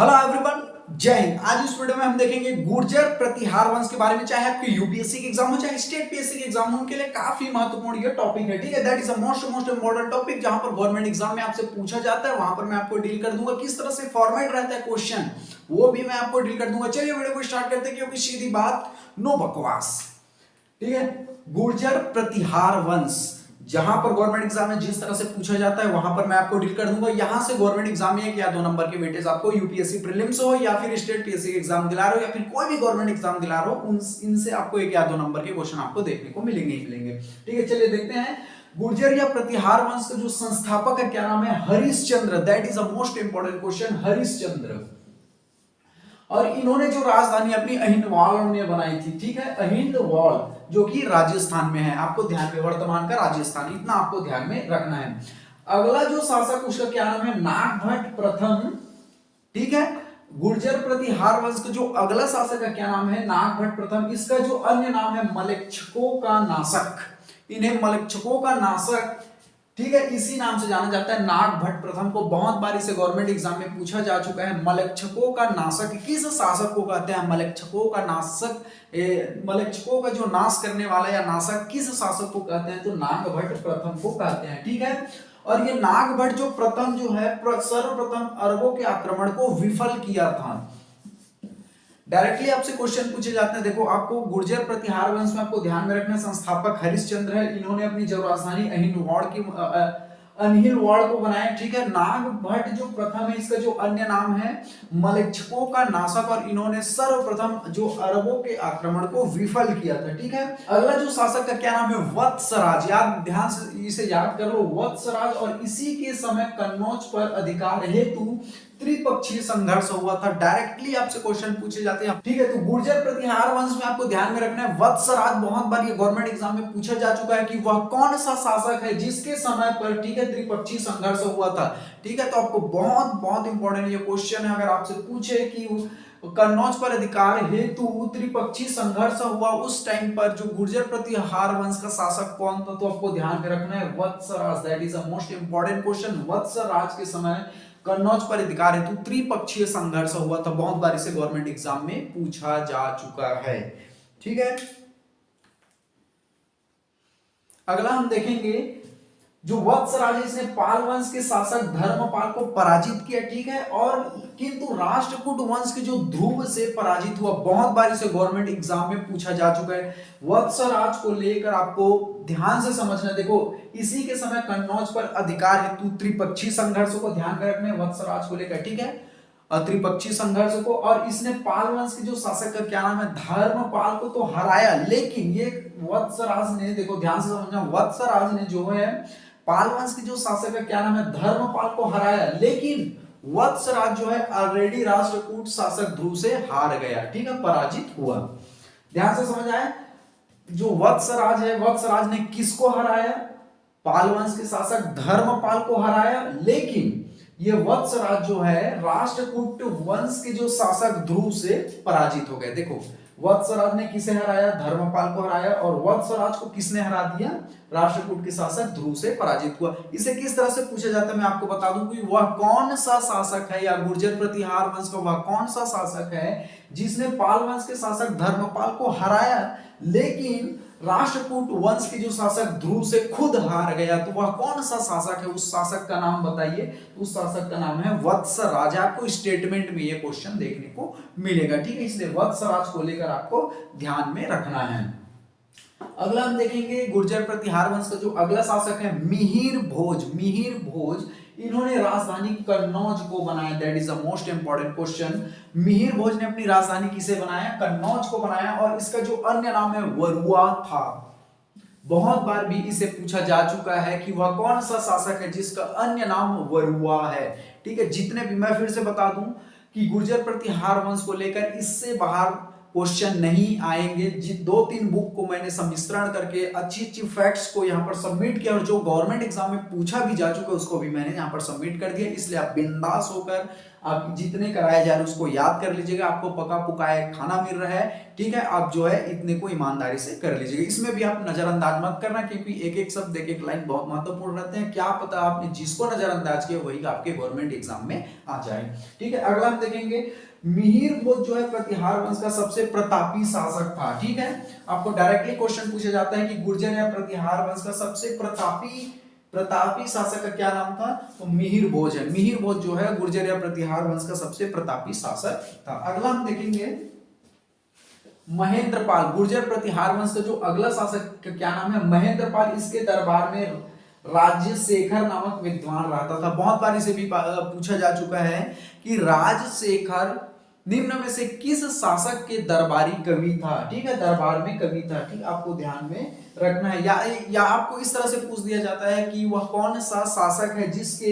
Hello everyone, जय हिंद। आज इस वीडियो में हम देखेंगे गुर्जर प्रतिहार वंश के बारे में। चाहे आपके यूपीएससी के एग्जाम हो चाहे स्टेट पीएससी के एग्जाम हो, उनके लिए काफी महत्वपूर्ण ये टॉपिक है। ठीक है, that is a most important topic, जहां पर गवर्नमेंट एग्जाम में आपसे पूछा जाता है। वहां पर मैं आपको डील कर दूंगा किस तरह से फॉर्मेट रहता है क्वेश्चन, वो भी मैं आपको डील कर दूंगा। चलिए वीडियो को स्टार्ट करते हैं, क्योंकि सीधी बात, नो बकवास। ठीक है, गुर्जर प्रतिहार वंश जहां पर गवर्नमेंट एग्जाम में जिस तरह से पूछा जाता है वहां पर मैं आपको डील कर दूंगा। यहां से गवर्नमेंट एग्जाम में 1 या 2 नंबर के वेटेज आपको यूपीएससी प्रीलिम्स हो या फिर स्टेट पीएससी एग्जाम दिला रहे हो या फिर कोई भी गवर्नमेंट एग्जाम दिला रहे हो, इनसे आपको 1 या 2 नंबर के क्वेश्चन आपको देखने को मिलेंगे ही मिलेंगे। ठीक है, चलिए देखते हैं। गुर्जर या प्रतिहार वंश का जो संस्थापक है, क्या नाम है? Harishchandra. That is a most important question, Harishchandra. और इन्होंने जो राजधानी अपनी अहिंदवाड़ में बनाई थी, ठीक है, अहिंदवाड़, जो कि राजस्थान में है। आपको ध्यान में, वर्तमान का राजस्थान, इतना आपको ध्यान में रखना है। अगला जो शासक, उसका क्या नाम है? नागभट्ट प्रथम। ठीक है, गुर्जर प्रतिहार वंश का जो अगला शासक है, क्या नाम है? नागभट्ट प्रथम। इसका जो अन्य नाम है मलेच्छकों का नाशक। इन्हें मलेच्छकों का नाशक, ठीक है, इसी नाम से जाना जाता है। नागभट्ट प्रथम को बहुत बार इसे गवर्नमेंट एग्जाम में पूछा जा चुका है। मलेच्छकों का नाशक किस शासक को कहते हैं? मलेच्छकों का नाशक, मलेच्छकों का जो नाश करने वाला या नाशक किस शासक को कहते हैं? तो नागभट्ट प्रथम को कहते हैं। ठीक है, और ये नागभट्ट जो प्रथम जो है, सर्वप्रथम अरबों के आक्रमण को विफल किया था। डायरेक्टली आपसे क्वेश्चन पूछे जाते हैं। देखो, आपको गुर्जर प्रतिहार वंश में आपको ध्यान में रखना, संस्थापक हरिश्चंद्र है। इन्होंने अपनी जो राजधानी अहिंदवाड़ को बनाया। ठीक है, नागभट्ट जो प्रथम है, इसका जो अन्य नाम है मलेच्छकों का नाशक, और इन्होंने सर्वप्रथम जो अरबों के आक्रमण को विफल किया था। ठीक है, अगला जो शासक का क्या नाम है? वत्सराज। याद, ध्यान से इसे याद कर लो, वत्सराज। और इसी के समय कन्नौज पर अधिकार हेतु त्रिपक्षीय संघर्ष हुआ था। डायरेक्टली आपसे क्वेश्चन पूछे जाते हैं। ठीक है, तो गुर्जर प्रतिहार वंश में आपको ध्यान में रखना है वत्सराज। बहुत बार ये गवर्नमेंट एग्जाम में पूछा जा चुका है कि वह कौन सा शासक है जिसके समय पर, ठीक है, त्रिपक्षीय संघर्ष हुआ था। ठीक है, तो आपको बहुत इंपॉर्टेंट ये क्वेश्चन है। अगर आपसे पूछे कि कन्नौज पर अधिकार हेतु त्रिपक्षीय संघर्ष हुआ, उस टाइम पर जो गुर्जर प्रतिहार वंश का शासक कौन था, तो आपको ध्यान में रखना है Vatsaraj. That is a most important question. Vatsaraj के समय कन्नौज पर अधिकार हेतु त्रिपक्षीय संघर्ष हुआ था। बहुत बार इसे गवर्नमेंट एग्जाम में पूछा जा चुका है। ठीक है, अगला हम देखेंगे जो वत्सराज, इसने पाल वंश के शासक धर्मपाल को पराजित किया। ठीक है, और किंतु राष्ट्रकूट वंश के जो ध्रुव से पराजित हुआ। बहुत बार इसे गवर्नमेंट एग्जाम में पूछा जा चुका है। वत्सराज को लेकर आपको ध्यान से समझना। देखो, इसी के समय कन्नौज पर अधिकार हेतु त्रिपक्षीय संघर्ष को ध्यान में रखना है वत्सराज को लेकर। ठीक है, त्रिपक्षीय संघर्ष को, और इसने पाल वंश के जो शासक का क्या नाम है? धर्मपाल को तो हराया, लेकिन ये वत्सराज ने, देखो ध्यान से समझना, वत्सराज ने जो है पाल वंश के जो शासक है, क्या नाम है? धर्मपाल को हराया, लेकिन वत्सराज जो है ऑलरेडी राष्ट्रकूट शासक ध्रुव से हार गया। ठीक है, पराजित हुआ। ध्यान से समझ आए, जो वत्सराज है, वत्सराज ने किसको हराया? पाल वंश के शासक धर्मपाल को हराया, लेकिन ये वत्सराज जो है राष्ट्रकूट वंश के जो शासक ध्रुव से पराजित हो गए। देखो, वत्सराज ने किसे हराया? धर्मपाल को हराया, और वत्सराज को किसने हरा दिया? राष्ट्रकूट के शासक ध्रुव से पराजित हुआ। इसे किस तरह से पूछा जाता है मैं आपको बता दूं कि वह कौन सा शासक है, या गुर्जर प्रतिहार वंश का वह कौन सा शासक है जिसने पाल वंश के शासक धर्मपाल को हराया, लेकिन राष्ट्रकूट वंश के जो शासक ध्रुव से खुद हार गया। तो वह कौन सा शासक है? उस शासक का नाम बताइए। उस शासक का नाम है वत्सराज। आपको स्टेटमेंट में ये क्वेश्चन देखने को मिलेगा। ठीक है, इसलिए वत्सराज को लेकर आपको ध्यान में रखना है। अगला हम देखेंगे गुर्जर प्रतिहार वंश का जो अगला शासक है मिहिर भोज। मिहिर भोज, इन्होंने राजधानी कन्नौज को बनाया। That is the most important question. Mihir Bhoj ने अपनी राजधानी किसे बनाया? कन्नौज को बनाया, और इसका जो अन्य नाम है वरुआ था। बहुत बार भी इसे पूछा जा चुका है कि वह कौन सा शासक है जिसका अन्य नाम वरुआ है। ठीक है, जितने भी, मैं फिर से बता दूं कि गुर्जर प्रतिहार वंश को लेकर इससे बाहर क्वेश्चन नहीं आएंगे। जी 2-3 बुक को मैंने सम्मिश्रण करके अच्छी अच्छी फैक्ट्स को यहाँ पर सबमिट किया और जो गवर्नमेंट एग्जाम में पूछा भी जा चुका है उसको भी मैंने यहाँ पर सबमिट कर दिया। इसलिए आप बिंदास होकर आप जितने कराए जा रहे हैं उसको याद कर लीजिएगा, आपको पका पुकाया खाना मिल रहा है, ठीक है। आप जो है इतने को ईमानदारी से कर लीजिएगा। इसमें भी आप नजरअंदाज मत करना, क्योंकि एक एक शब्द एक एक लाइन बहुत महत्वपूर्ण रहते हैं। क्या पता आपने जिसको नजरअंदाज किया वही आपके गवर्नमेंट एग्जाम में आ जाए, ठीक है। अगला हम देखेंगे मिहिर भोज जो है प्रतिहार वंश का सबसे प्रतापी शासक था, ठीक है। आपको डायरेक्टली क्वेश्चन पूछा जाता है कि गुर्जर या प्रतिहार वंश का सबसे प्रतापी शासक का क्या नाम था, तो मिहिर भोज है। मिहिर भोज जो है गुर्जर या प्रतिहार वंश का सबसे प्रतापी शासक था। अगला हम देखेंगे महेंद्रपाल, गुर्जर प्रतिहार वंश का जो अगला शासक का क्या नाम है, महेंद्रपाल। इसके दरबार में राजशेखर नामक विद्वान रहता था। बहुत बार इसे भी पूछा जा चुका है कि राजशेखर निम्न में से किस शासक के दरबारी कवि था, ठीक है, दरबार में कवि था, ठीक, आपको ध्यान में रखना है। या आपको इस तरह से पूछ दिया जाता है कि वह कौन सा शासक है जिसके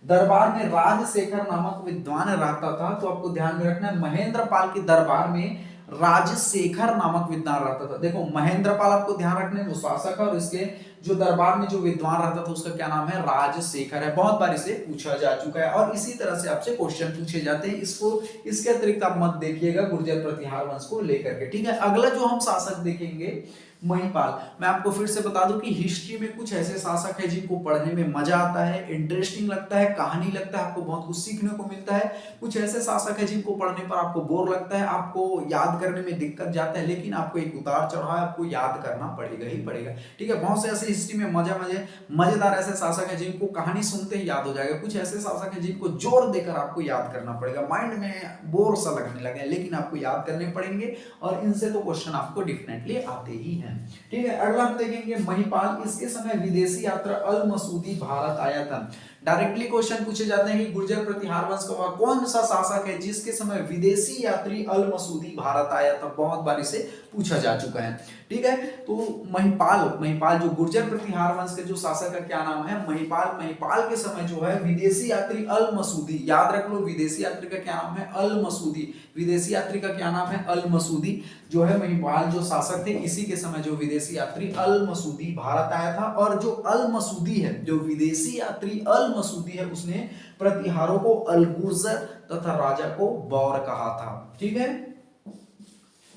दरबार में राजशेखर नामक विद्वान रहता था, तो आपको ध्यान में रखना है महेंद्रपाल के दरबार में राजशेखर नामक विद्वान रहता था। देखो महेंद्रपाल आपको ध्यान रखना है वो शासक है और इसके जो दरबार में जो विद्वान रहता था उसका क्या नाम है, राजशेखर है। बहुत बार इसे पूछा जा चुका है और इसी तरह से आपसे क्वेश्चन पूछे जाते हैं। इसको इसके अतिरिक्त आप मत देखिएगा गुर्जर प्रतिहार वंश को लेकर के, ठीक है। अगला जो हम शासक देखेंगे महिपाल। मैं आपको फिर से बता दूं कि हिस्ट्री में कुछ ऐसे शासक है जिनको पढ़ने में मजा आता है, इंटरेस्टिंग लगता है, कहानी लगता है, आपको बहुत कुछ सीखने को मिलता है। कुछ ऐसे शासक है जिनको पढ़ने पर आपको बोर लगता है, आपको याद करने में दिक्कत जाता है, लेकिन आपको एक उतार चढ़ाव आपको याद करना पड़ेगा ही पड़ेगा, ठीक है। बहुत से ऐसे हिस्ट्री में मजेदार ऐसे शासक है जिनको कहानी सुनते ही याद हो जाएगा। कुछ ऐसे शासक है जिनको जोर देकर आपको याद करना पड़ेगा, माइंड में बोर सा लगने लगे, लेकिन आपको याद करने पड़ेंगे और इनसे तो क्वेश्चन आपको डेफिनेटली आते ही हैं, ठीक है। अगला हम देखेंगे महिपाल। इसके समय विदेशी यात्रा अल मसूदी भारत आया था। डायरेक्टली क्वेश्चन पूछे जाते हैं कि गुर्जर प्रतिहार वंश का कौन सा शासक है जिसके समय विदेशी यात्री अल मसूदी भारत आया था। बहुत बार इसे पूछा जा चुका है, ठीक है। तो महिपाल जो गुर्जर प्रतिहार वंश के जो शासक का क्या नाम है, महिपाल के समय जो है विदेशी यात्री अल मसूदी, याद रख लो विदेशी यात्री का क्या नाम है, अल मसूदी। विदेशी यात्री का क्या नाम है, अल मसूदी जो है महिपाल जो शासक थे, इसी के समय जो विदेशी यात्री अल मसूदी भारत आया था। और जो अल मसूदी है, जो विदेशी यात्री अल मसूदी है, उसने प्रतिहारों को अलगुजर तथा राजा को बौर कहा था, ठीक है।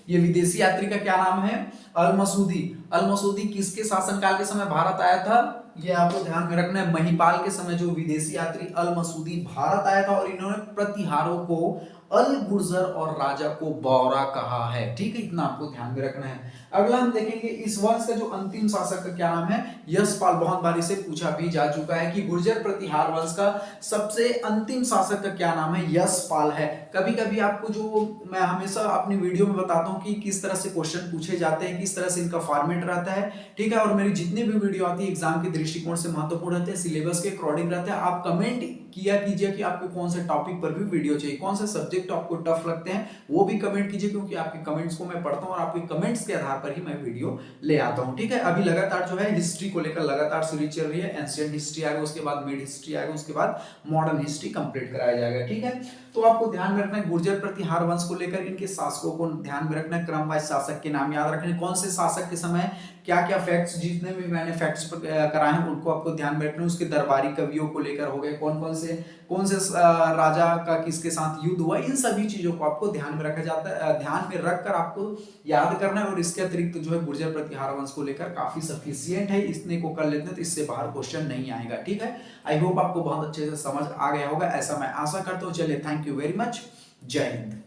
ये विदेशी यात्री का क्या नाम है, अल मसूदी। अल मसूदी किसके शासनकाल के समय भारत आया था, ये आपको ध्यान में रखना है। महिपाल के समय जो विदेशी यात्री अल मसूदी भारत आया था और इन्होंने प्रतिहारों को अल गुर्जर और राजा को बौरा कहा है, ठीक है। इतना आपको ध्यान में रखना है। अगला हम देखेंगे इस वंश का जो अंतिम शासक का क्या नाम है, यशपाल। बहुत बार इसे पूछा भी जा चुका है कि गुर्जर प्रतिहार वंश का सबसे अंतिम शासक का क्या नाम है, यशपाल है। कभी कभी आपको जो मैं हमेशा अपनी वीडियो में बताता हूँ कि किस तरह से क्वेश्चन पूछे जाते हैं, किस तरह से इनका फॉर्मेट रहता है, ठीक है। और मेरी जितनी भी वीडियो आती है एग्जाम के दृष्टिकोण से महत्वपूर्ण रहते हैं, सिलेबस के अकॉर्डिंग रहते हैं। आप कमेंट किया कीजिए कि आपको कौन से टॉपिक पर भी वीडियो चाहिए, कौन से सब्जेक्ट आपको टफ लगते हैं वो भी कमेंट कीजिए, क्योंकि आपके कमेंट्स को मैं पढ़ता हूं और आपके कमेंट्स के आधार पर ही मैं वीडियो ले आता हूं, ठीक है। अभी लगातार जो है हिस्ट्री को लेकर लगातार सीरीज चल रही है। एंशिएंट हिस्ट्री आएगा, उसके बाद मिड हिस्ट्री आएगा, उसके बाद मॉडर्न हिस्ट्री कंप्लीट कराया जाएगा, ठीक है। तो आपको ध्यान में रखना है गुर्जर प्रतिहार वंश को लेकर इनके शासकों को ध्यान में रखना है, क्रमवाइज शासक के नाम याद रखने, कौन से शासक के समय क्या क्या फैक्ट्स, जितने भी मैंने फैक्ट्स कराए हैं उनको आपको ध्यान में रखना है। उसके दरबारी कवियों को लेकर हो गए, कौन से राजा का किसके साथ युद्ध हुआ, इन सभी चीजों को आपको ध्यान में रखा जाता है, ध्यान में रखकर आपको याद करना है। और इसके अतिरिक्त जो है गुर्जर प्रतिहार वंश को लेकर काफी सफिशिएंट है, इतने को कर लेते हैं तो इससे बाहर क्वेश्चन नहीं आएगा, ठीक है। आई होप आपको बहुत अच्छे से समझ आ गया होगा, ऐसा मैं आशा करता हूँ। चलिए, थैंक यू वेरी मच, जय हिंद।